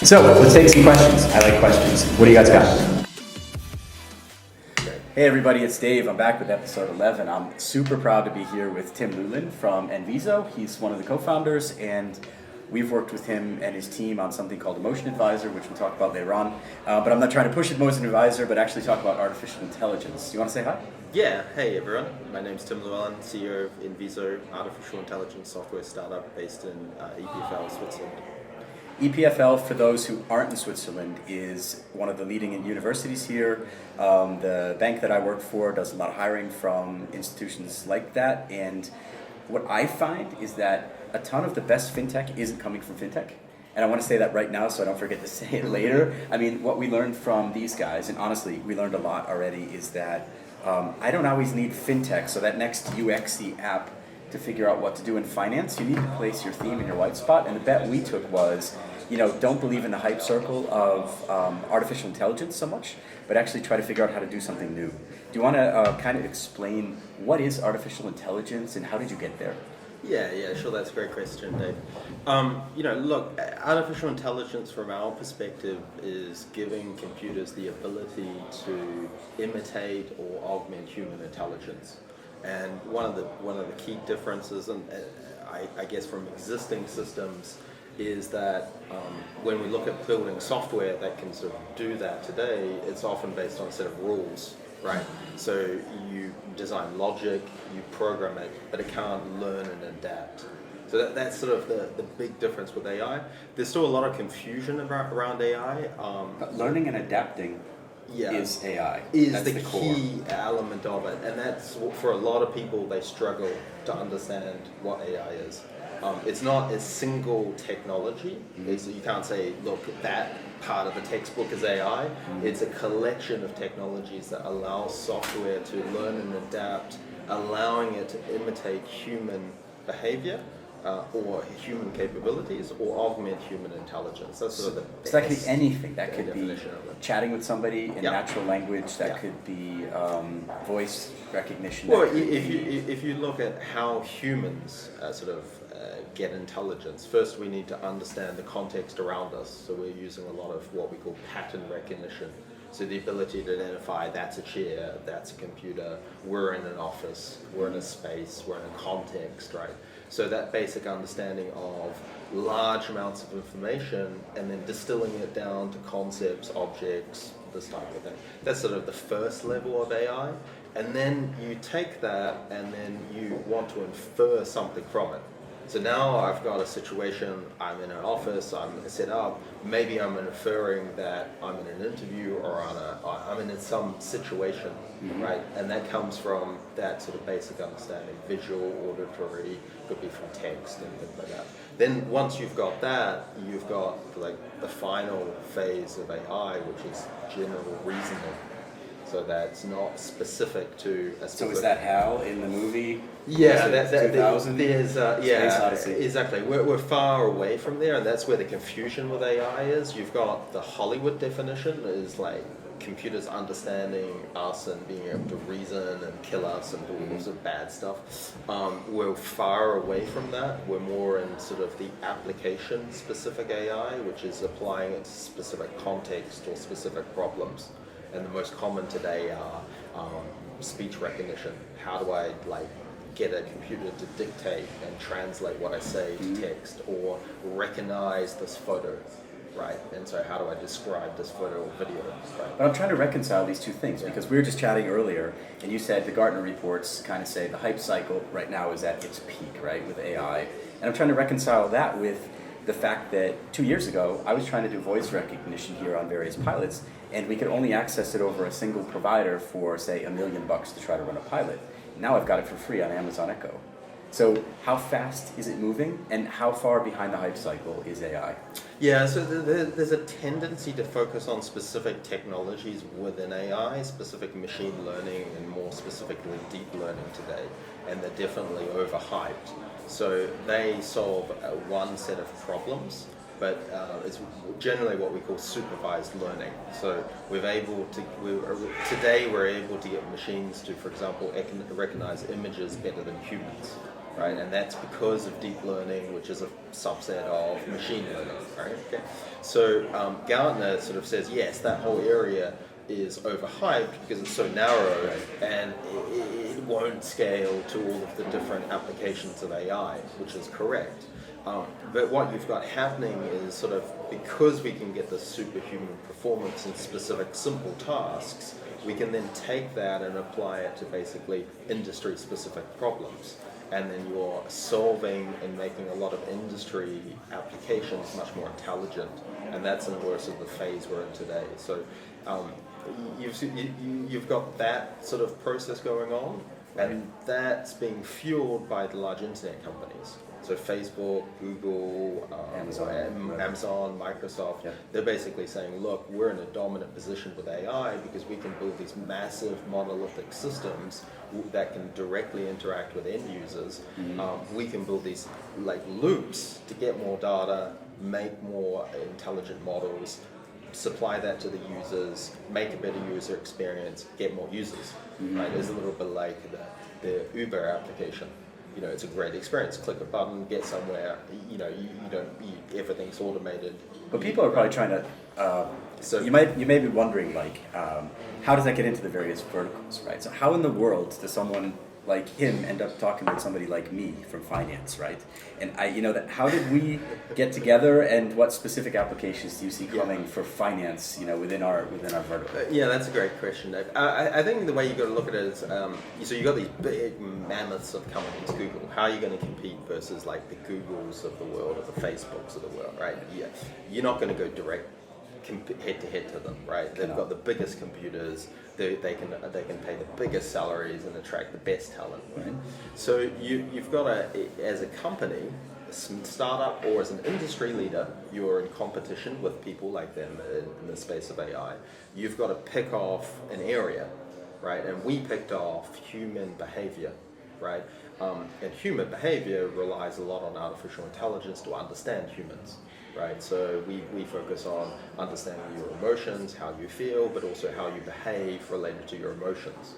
So let's take some questions. I like questions. What do you guys got? Hey everybody, it's Dave. I'm back with episode 11. I'm super proud to be here with Tim Lulin from Enviso. He's one of the co-founders, and we've worked with him and his team on something called Emotion Advisor, which we'll talk about later on. But I'm not trying to push Emotion Advisor, but actually talk about artificial intelligence. You want to say hi? Yeah, hey everyone. My name's Tim Lulin, CEO of Enviso, artificial intelligence software startup based in EPFL, Switzerland. EPFL, for those who aren't in Switzerland, is one of the leading universities here. The bank that I work for does a lot of hiring from institutions like that. And what I find is that a ton of the best FinTech isn't coming from FinTech. And I want to say that right now so I don't forget to say it later. I mean, what we learned from these guys, and honestly, we learned a lot already, is that I don't always need FinTech. So that next UXy app to figure out what to do in finance, you need to place your theme in your white spot. And the bet we took was, don't believe in the hype circle of artificial intelligence so much, but actually try to figure out how to do something new. Do you want to kind of explain what is artificial intelligence and how did you get there? Yeah, sure. That's a great question, Dave. Look, artificial intelligence from our perspective is giving computers the ability to imitate or augment human intelligence. And one of the key differences, and I guess from existing systems, is that when we look at building software that can sort of do that today, it's often based on a set of rules, right? So you design logic, you program it, but it can't learn and adapt. So that's sort of the big difference with AI. There's still a lot of confusion around AI. But learning and adapting is AI. Is the key element of it, and that's for a lot of people. They struggle to understand what AI is. It's not a single technology. You can't say, look, that part of the textbook is AI. It's a collection of technologies that allow software to learn and adapt, allowing it to imitate human behavior or human capabilities or augment human intelligence. That's sort of the so that could be anything. That could be of it. Chatting with somebody in natural language. That could be voice recognition. Well, if you look at how humans get intelligence, first we need to understand the context around us. So we're using a lot of what we call pattern recognition. So the ability to identify that's a chair, that's a computer, we're in an office, we're in a space, we're in a context, right? So that basic understanding of large amounts of information and then distilling it down to concepts, objects, this type of thing. That's sort of the first level of AI. And then you take that and then you want to infer something from it. So now I've got a situation, I'm in an office, I'm set up, maybe I'm inferring that I'm in an interview or I'm in some situation, right? And that comes from that sort of basic understanding, visual, auditory, could be from text and things like that. Then once you've got that, you've got like the final phase of AI, which is general reasoning. So that's not specific to a specific... So is that HAL in the movie? Yeah, there's exactly. We're far away from there, and that's where the confusion with AI is. You've got the Hollywood definition is like computers understanding us and being able to reason and kill us and do all sorts of bad stuff. We're far away from that. We're more in sort of the application-specific AI, which is applying it to specific context or specific problems. And the most common today are speech recognition. How do I get a computer to dictate and translate what I say to text, or recognize this photo, right? And so how do I describe this photo or video, right? But I'm trying to reconcile these two things because we were just chatting earlier, and you said the Gartner reports kind of say the hype cycle right now is at its peak, right, with AI. And I'm trying to reconcile that with the fact that 2 years ago, I was trying to do voice recognition here on various pilots, and we could only access it over a single provider for, say, $1 million to try to run a pilot. Now I've got it for free on Amazon Echo. So how fast is it moving, and how far behind the hype cycle is AI? Yeah, so there's a tendency to focus on specific technologies within AI, specific machine learning, and more specifically deep learning today, and they're definitely overhyped. So they solve one set of problems, but it's generally what we call supervised learning. So today we're able to get machines to, for example, recognize images better than humans. right? And that's because of deep learning, which is a subset of machine learning, right? Okay. So Gartner sort of says, yes, that whole area is overhyped because it's so narrow, and it won't scale to all of the different applications of AI, which is correct. But what you've got happening is sort of, because we can get the superhuman performance in specific simple tasks, we can then take that and apply it to basically industry-specific problems. And then you're solving and making a lot of industry applications much more intelligent. And that's in more sort of the phase we're in today. So you've got that sort of process going on, and that's being fueled by the large internet companies. So Facebook, Google, Amazon, Microsoft, they're basically saying, look, we're in a dominant position with AI because we can build these massive monolithic systems that can directly interact with end users. We can build these like loops to get more data, make more intelligent models, supply that to the users, make a better user experience, get more users. Right? It's a little bit like the Uber application. You know, it's a great experience. Click a button, get somewhere. You know, everything's automated. But people are probably trying to. So you may be wondering, like, how does that get into the various verticals, right? So how in the world does someone like him end up talking with somebody like me from finance, right? And how did we get together, and what specific applications do you see coming for finance, within our vertical? Yeah, that's a great question, Dave. I think the way you got to look at it is, so you got these big mammoths of companies, Google. How are you going to compete versus like the Googles of the world or the Facebooks of the world, right? Yeah, you're not going to go direct head to head to them, right? They've got the biggest computers. They can pay the biggest salaries and attract the best talent, right? So you've got as a company, a startup, or as an industry leader, you're in competition with people like them in the space of AI. You've got to pick off an area, right? And we picked off human behavior, right? And human behavior relies a lot on artificial intelligence to understand humans. Right, so we focus on understanding your emotions, how you feel, but also how you behave related to your emotions,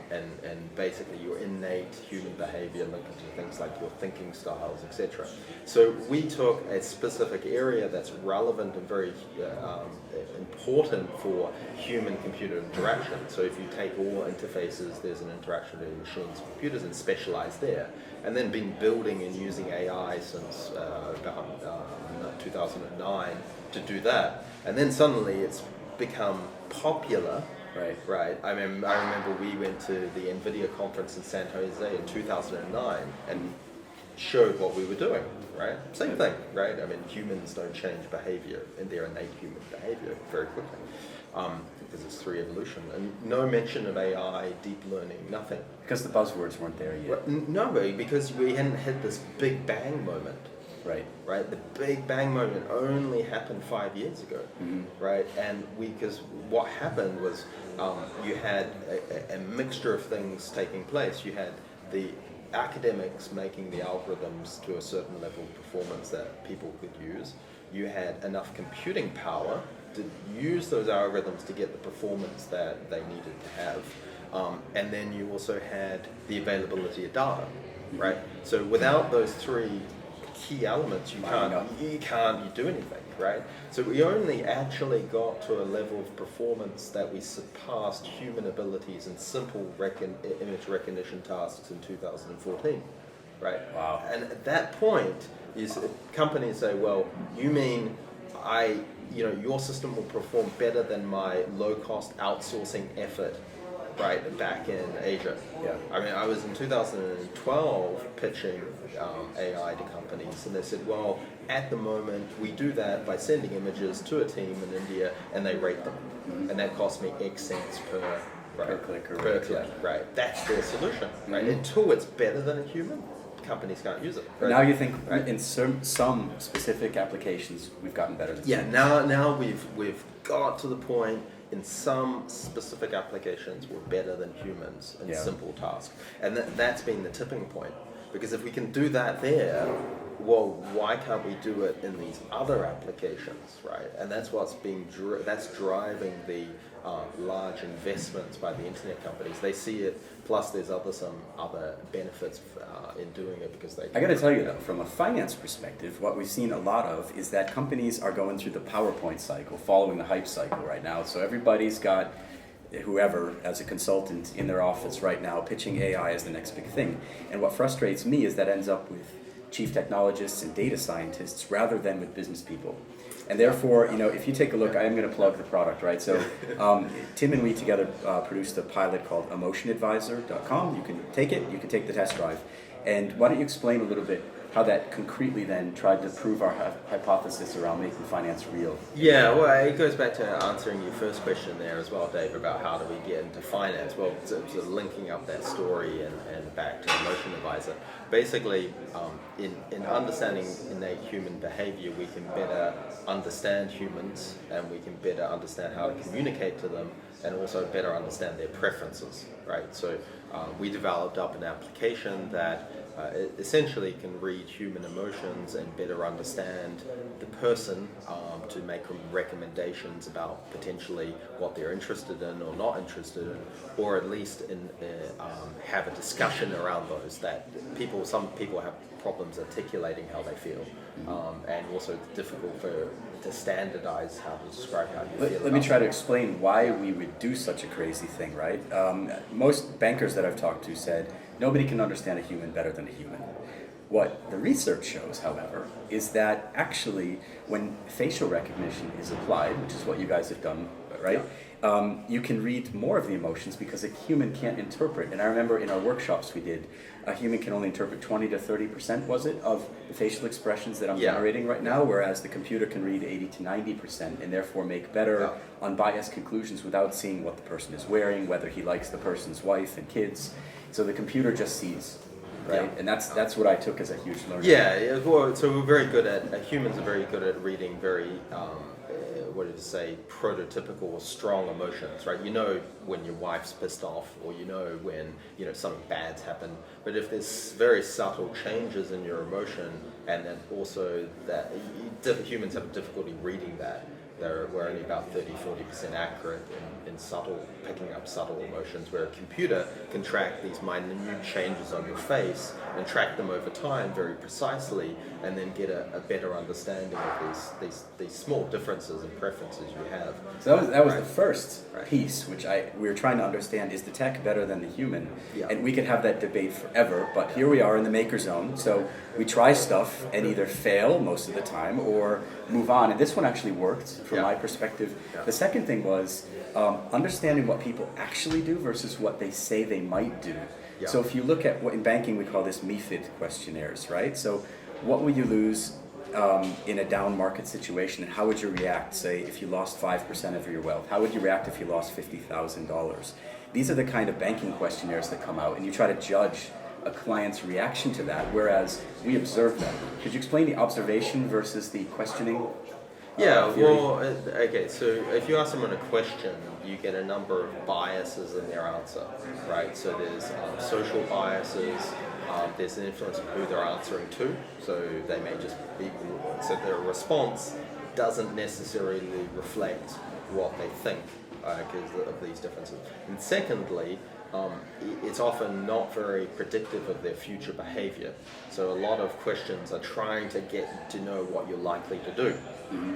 and basically your innate human behavior linked to things like your thinking styles, etc. So we took a specific area that's relevant and very important for human-computer interaction. So if you take all interfaces, there's an interaction between machines and computers, and specialize there, and then been building and using AI since about 2009 to do that, and then suddenly it's become popular. Right. I remember we went to the NVIDIA conference in San Jose in 2009 and showed what we were doing. Right. Same thing. Right. I mean, humans don't change behavior in their innate human behavior very quickly, because it's through evolution, and no mention of AI, deep learning, nothing. Because the buzzwords weren't there yet. Well, no, because we hadn't hit this big bang moment. Right. The Big Bang moment only happened 5 years ago, right? And because what happened was you had a mixture of things taking place. You had the academics making the algorithms to a certain level of performance that people could use. You had enough computing power to use those algorithms to get the performance that they needed to have. And then you also had the availability of data, right? So without those three key elements, you can't do anything, right? So we only actually got to a level of performance that we surpassed human abilities in simple image recognition tasks in 2014, right? Wow. And at that point, companies say, well, you mean your system will perform better than my low-cost outsourcing effort, right, back in Asia. Yeah. I mean, I was in 2012 pitching AI to companies, and they said, well, at the moment, we do that by sending images to a team in India, and they rate them. And that costs me X cents per click. Right. That's their solution, right? Until it's better than a human, companies can't use it. Right? Now you think in some specific applications, we've gotten better than now we've got to the point in some specific applications we're better than humans in simple tasks. And that's been the tipping point. Because if we can do that there, well, why can't we do it in these other applications, right? And that's what's that's driving the large investments by the internet companies. They see it. Plus, there's some other benefits in doing it because they. I got to tell you though, from a finance perspective, what we've seen a lot of is that companies are going through the PowerPoint cycle, following the hype cycle right now. So everybody's got whoever as a consultant in their office right now pitching AI as the next big thing. And what frustrates me is that ends up with chief technologists and data scientists rather than with business people. And therefore, if you take a look, I am going to plug the product, right? So Tim and we together produced a pilot called emotionadvisor.com. You can take it, you can take the test drive. And why don't you explain a little bit how that concretely then tried to prove our hypothesis around making finance real? Yeah, well, it goes back to answering your first question there as well, Dave, about how do we get into finance. Well, sort of linking up that story and back to Emotion Advisor. Basically, in understanding innate human behavior, we can better understand humans and we can better understand how to communicate to them and also better understand their preferences, right? So we developed up an application that essentially can read human emotions and better understand the person to make some recommendations about potentially what they're interested in or not interested in, or at least have a discussion around those. That some people have problems articulating how they feel, and also it's difficult to standardize how to describe how you feel. Let me try to explain why we would do such a crazy thing, right? Most bankers that I've talked to said nobody can understand a human better than a human. What the research shows, however, is that actually when facial recognition is applied, which is what you guys have done, right? Yeah. You can read more of the emotions because a human can't interpret. And I remember in our workshops we did, a human can only interpret 20 to 30%, was it, of the facial expressions that I'm generating right now, whereas the computer can read 80 to 90% and therefore make better, unbiased conclusions without seeing what the person is wearing, whether he likes the person's wife and kids. So the computer just sees. Right, and that's what I took as a huge learning. Yeah, well, so we're very good at humans are very good at reading very what did you say, prototypical or strong emotions, right? You know when your wife's pissed off, or you know when something bad's happened. But if there's very subtle changes in your emotion, and then also that humans have difficulty reading that. We're only about 30-40% accurate in picking up subtle emotions, where a computer can track these minute changes on your face and track them over time very precisely, and then get a better understanding of these small differences and preferences you have. So that was the first piece, which we were trying to understand, is the tech better than the human? Yeah. And we could have that debate forever, but here we are in the maker zone, so we try stuff and either fail most of the time or move on, and this one actually worked from my perspective. The second thing was understanding what people actually do versus what they say they might do. So if you look at what in banking we call this MiFID questionnaires, right? So what will you lose in a down market situation, and how would you react, say, if you lost 5% of your wealth? How would you react if you lost $50,000? These are the kind of banking questionnaires that come out, and you try to judge a client's reaction to that, whereas we observe them. Could you explain the observation versus the questioning? Okay, so if you ask someone a question, you get a number of biases in their answer, right? So there's social biases, there's an influence of who they're answering to, so they may just be, so their response doesn't necessarily reflect what they think because of these differences. And secondly, it's often not very predictive of their future behavior. So a lot of questions are trying to get to know what you're likely to do.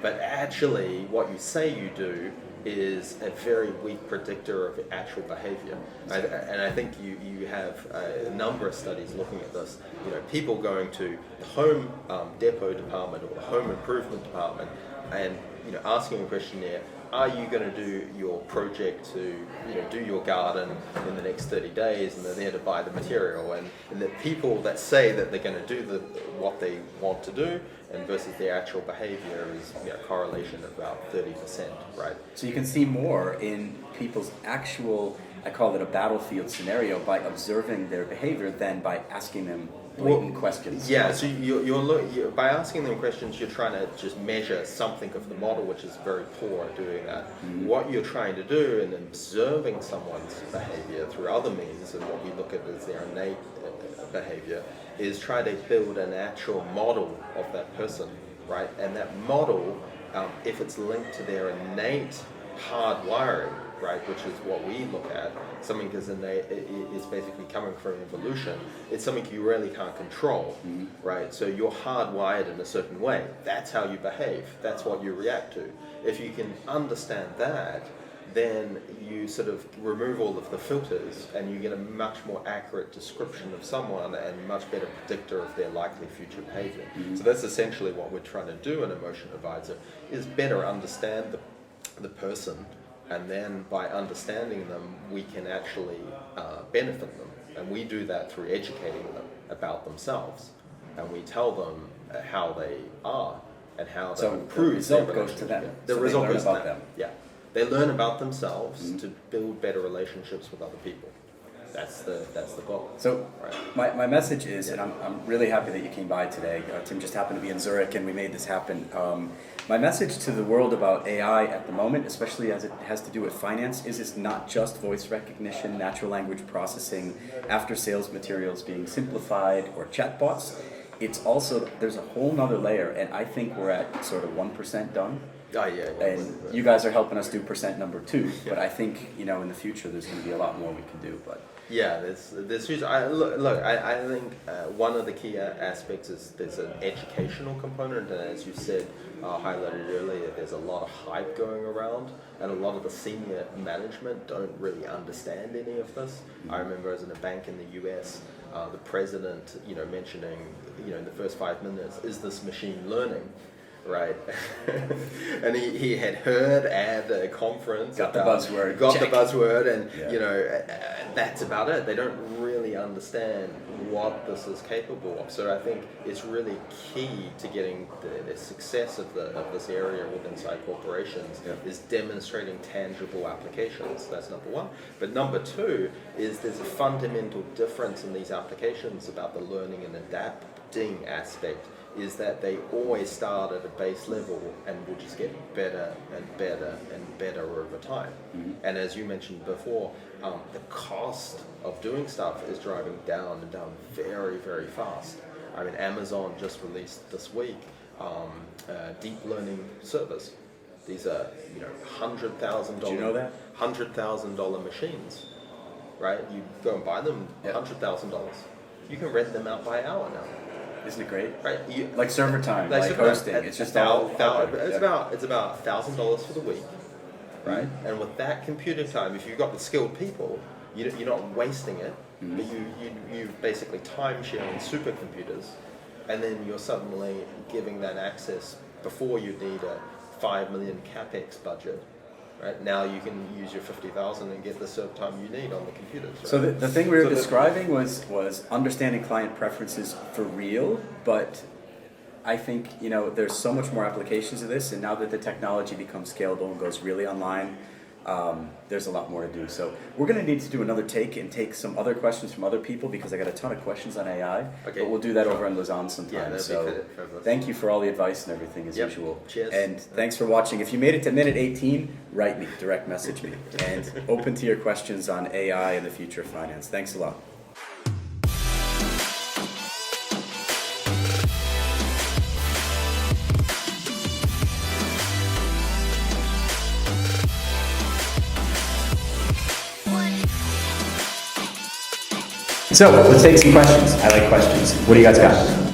But actually, what you say you do is a very weak predictor of actual behavior. And I think you have a number of studies looking at this. People going to the home depot department or the home improvement department and asking a questionnaire, are you going to do your project to do your garden in the next 30 days, and they're there to buy the material, and the people that say that they're going to do what they want to do and versus their actual behavior is correlation of about 30%, right? So you can see more in people's actual I call it a battlefield scenario, by observing their behavior than by asking them blatant questions. Yeah, so you're by asking them questions, you're trying to just measure something of the model, which is very poor at doing that. What you're trying to do in observing someone's behavior through other means, and what we look at as their innate behavior, is try to build an actual model of that person, right? And that model, if it's linked to their innate hardwiring, right, which is what we look at, something is innate, is basically coming from evolution. It's something you really can't control, right? So you're hardwired in a certain way. That's how you behave. That's what you react to. If you can understand that, then you sort of remove all of the filters and you get a much more accurate description of someone and much better predictor of their likely future behavior. So that's essentially what we're trying to do in Emotion Advisor, is better understand the person, and then by understanding them, we can actually benefit them. And we do that through educating them about themselves. And we tell them how they are and how they improve their result goes to them. The So result they learn goes to about them. them. Yeah. They learn about themselves to build better relationships with other people. That's the goal. So right. my message is, and I'm really happy that you came by today. Tim just happened to be in Zurich and we made this happen. My message to the world about AI at the moment, especially as it has to do with finance, is it's not just voice recognition, natural language processing, after sales materials being simplified, or chatbots. It's also, there's a whole nother layer, and I think we're at sort of 1% done. Oh, yeah. And you guys are helping us do percent number 2, but I think, in the future there's going to be a lot more we can do. But yeah, there's huge. I think one of the key aspects is there's an educational component, and as you said, highlighted earlier, there's a lot of hype going around, and a lot of the senior management don't really understand any of this. I remember as in a bank in the US, the president, mentioning, in the first 5 minutes, is this machine learning? Right, and he had heard at a conference got the buzzword, and that's about it. They don't really understand what this is capable of. So I think it's really key to getting the success of this area within inside corporations is demonstrating tangible applications. That's number one. But number two is there's a fundamental difference in these applications about the learning and adapting aspect. Is that they always start at a base level and will just get better and better and better over time. And as you mentioned before, the cost of doing stuff is driving down and down very, very fast. I mean, Amazon just released this week deep learning servers. These are $100,000. Do you know that? $100,000 machines, right? You go and buy them, $100,000. You can rent them out by hour now. Isn't it great? Right, like server time, like hosting. It's just all. It's about $1,000 for the week, right? And with that computing time, if you've got the skilled people, you're not wasting it. But you basically time sharing supercomputers, and then you're suddenly giving that access before you need a $5 million capex budget. Right now, you can use your 50,000 and get the serve time you need on the computers. Right? So the thing we were describing was understanding client preferences for real, but I think there's so much more applications of this, and now that the technology becomes scalable and goes really online, there's a lot more to do. So we're going to need to do another take and take some other questions from other people, because I got a ton of questions on AI. Okay. But we'll do that over in Lausanne sometime. Yeah, so thank you for all the advice and everything as usual. Cheers. And thanks for watching. If you made it to minute 18, write me, direct message me, and open to your questions on AI and the future of finance. Thanks a lot. So let's take some questions. I like questions. What do you guys got?